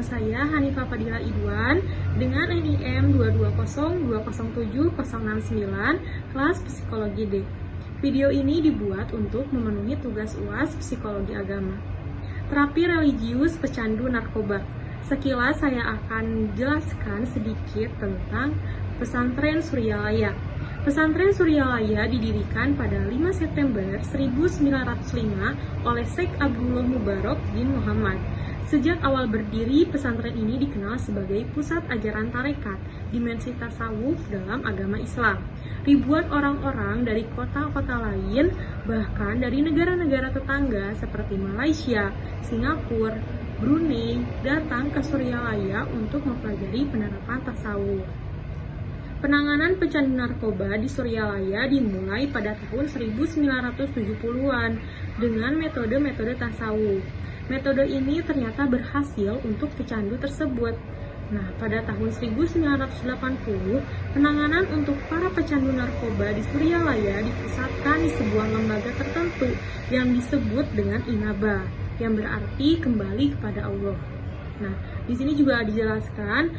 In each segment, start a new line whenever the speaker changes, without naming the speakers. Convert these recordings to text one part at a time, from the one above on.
saya Hanifah Fadila Idwan dengan NIM 220207069 kelas Psikologi D. Video ini dibuat untuk memenuhi tugas UAS Psikologi Agama. Terapi religius pecandu narkoba. Sekilas saya akan jelaskan sedikit tentang Pesantren Suryalaya. Pesantren Suryalaya didirikan pada 5 September 1905 oleh Syekh Abdullah Mubarak bin Muhammad. Sejak awal berdiri, pesantren ini dikenal sebagai pusat ajaran tarekat, dimensi tasawuf dalam agama Islam. Ribuan orang-orang dari kota-kota lain, bahkan dari negara-negara tetangga seperti Malaysia, Singapura, Brunei, datang ke Suryalaya untuk mempelajari penerapan tasawuf. Penanganan pecandu narkoba di Suryalaya dimulai pada tahun 1970-an dengan metode-metode tasawuf. Metode ini ternyata berhasil untuk pecandu tersebut. Nah, pada tahun 1980, penanganan untuk para pecandu narkoba di Suryalaya dipusatkan di sebuah lembaga tertentu yang disebut dengan Inaba, yang berarti kembali kepada Allah. Nah, di sini juga dijelaskan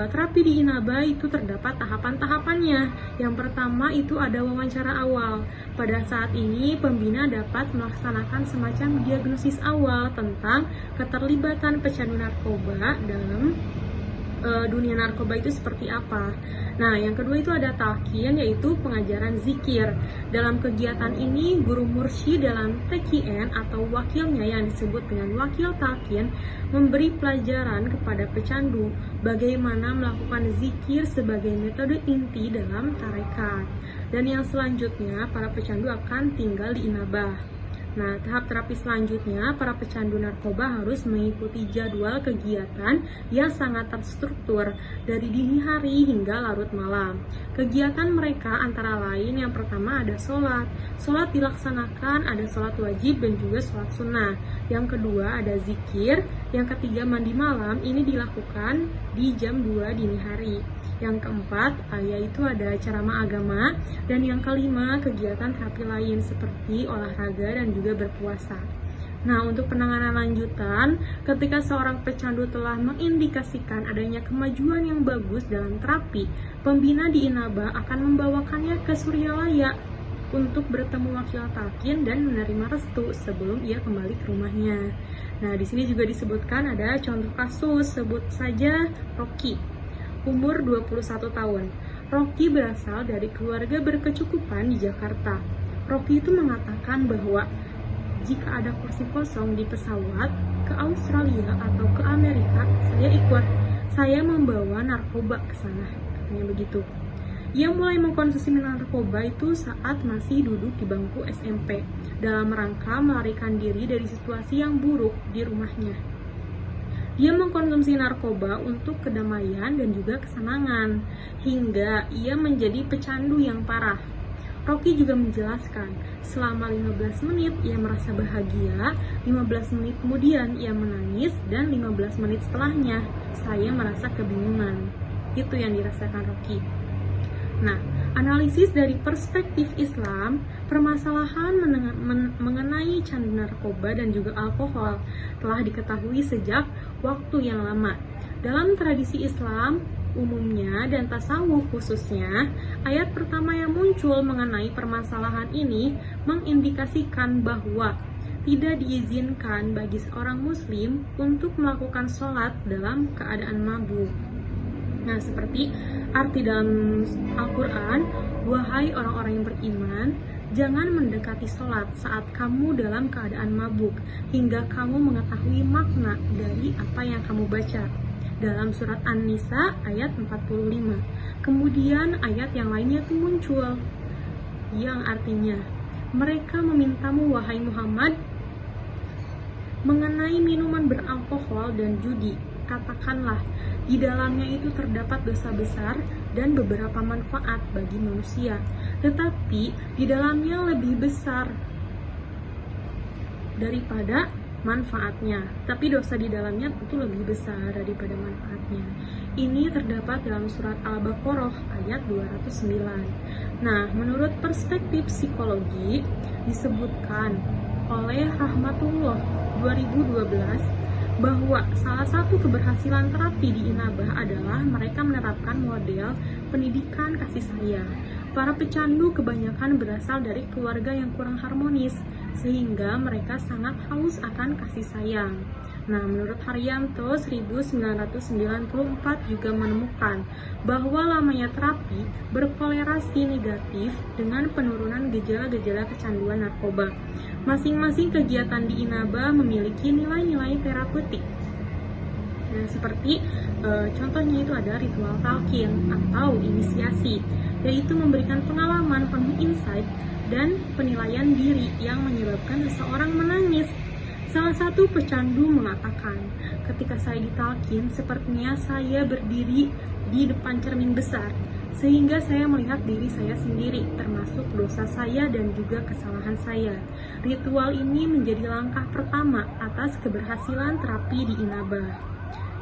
terapi di Inaba itu terdapat tahapan-tahapannya. Yang pertama itu ada wawancara awal. Pada saat ini pembina dapat melaksanakan semacam diagnosis awal tentang keterlibatan pecandu narkoba dalam dunia narkoba itu seperti apa. Nah, yang kedua itu ada talqin, yaitu pengajaran zikir. Dalam kegiatan ini, guru mursyid dalam TQN atau wakilnya yang disebut dengan wakil talqin memberi pelajaran kepada pecandu bagaimana melakukan zikir sebagai metode inti dalam tarekat. Dan yang selanjutnya, para pecandu akan tinggal di Inabah. Nah, tahap terapi selanjutnya, para pecandu narkoba harus mengikuti jadwal kegiatan yang sangat terstruktur dari dini hari hingga larut malam. Kegiatan mereka antara lain yang pertama ada sholat. Sholat dilaksanakan ada sholat wajib dan juga sholat sunnah. Yang kedua ada zikir. Yang ketiga mandi malam, ini dilakukan di jam 2 dini hari. Yang keempat, yaitu ada ceramah agama. Dan yang kelima, kegiatan terapi lain seperti olahraga dan juga berpuasa. Nah, untuk penanganan lanjutan, ketika seorang pecandu telah mengindikasikan adanya kemajuan yang bagus dalam terapi, pembina di Inaba akan membawakannya ke Suryalaya untuk bertemu wakil talqin dan menerima restu sebelum ia kembali ke rumahnya. Nah, di sini juga disebutkan ada contoh kasus, sebut saja Rocky. Umur 21 tahun. Rocky berasal dari keluarga berkecukupan di Jakarta. Rocky itu mengatakan bahwa jika ada kursi kosong di pesawat ke Australia atau ke Amerika, saya ikut. Saya membawa narkoba ke sana, katanya begitu. Ia mulai mengkonsumsi narkoba itu saat masih duduk di bangku SMP dalam rangka melarikan diri dari situasi yang buruk di rumahnya. Dia mengkonsumsi narkoba untuk kedamaian dan juga kesenangan, hingga ia menjadi pecandu yang parah. Rocky juga menjelaskan, selama 15 menit ia merasa bahagia, 15 menit kemudian ia menangis, dan 15 menit setelahnya saya merasa kebingungan. Itu yang dirasakan Rocky. Nah, analisis dari perspektif Islam, permasalahan mengenai candu narkoba dan juga alkohol telah diketahui sejak waktu yang lama. Dalam tradisi Islam umumnya dan tasawuf khususnya, ayat pertama yang muncul mengenai permasalahan ini mengindikasikan bahwa tidak diizinkan bagi seorang muslim untuk melakukan sholat dalam keadaan mabuk. Nah, seperti arti dalam Al-Quran, wahai orang-orang yang beriman, jangan mendekati sholat saat kamu dalam keadaan mabuk, hingga kamu mengetahui makna dari apa yang kamu baca. Dalam surat An-Nisa ayat 45. Kemudian ayat yang lainnya itu muncul, yang artinya, mereka memintamu wahai Muhammad mengenai minuman beralkohol dan judi. Katakanlah, di dalamnya itu terdapat dosa besar dan beberapa manfaat bagi manusia, tetapi di dalamnya lebih besar daripada manfaatnya. Tapi dosa di dalamnya itu lebih besar daripada manfaatnya. Ini terdapat dalam surat Al-Baqarah ayat 209. Nah, menurut perspektif psikologi, disebutkan oleh Rahmatullah 2012 bahwa salah satu keberhasilan terapi di Inaba adalah mereka menerapkan model pendidikan kasih sayang. Para pecandu kebanyakan berasal dari keluarga yang kurang harmonis, sehingga mereka sangat haus akan kasih sayang. Nah, menurut Haryanto 1994 juga menemukan bahwa lamanya terapi berkolerasi negatif dengan penurunan gejala-gejala kecanduan narkoba. Masing-masing kegiatan di Inaba memiliki nilai-nilai terapeutik. Nah, seperti contohnya itu ada ritual talqin atau inisiasi, yaitu memberikan pengalaman penuh insight dan penilaian diri yang menyebabkan seseorang menangis. Salah satu pecandu mengatakan, ketika saya ditalkin, sepertinya saya berdiri di depan cermin besar, sehingga saya melihat diri saya sendiri, termasuk dosa saya dan juga kesalahan saya. Ritual ini menjadi langkah pertama atas keberhasilan terapi di Inaba.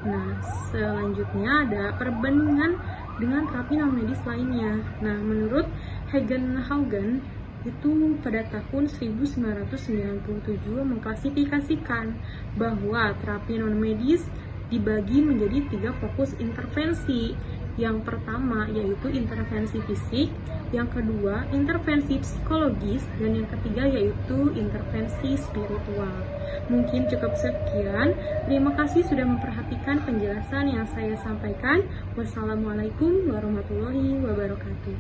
Nah, selanjutnya ada perbandingan dengan terapi non-medis lainnya. Nah, menurut Hagen-Haugen, itu pada tahun 1997 mengklasifikasikan bahwa terapi non-medis dibagi menjadi 3 fokus intervensi. Yang pertama yaitu intervensi fisik, yang kedua intervensi psikologis, dan yang ketiga yaitu intervensi spiritual. Mungkin cukup sekian. Terima kasih sudah memperhatikan penjelasan yang saya sampaikan. Wassalamualaikum warahmatullahi wabarakatuh.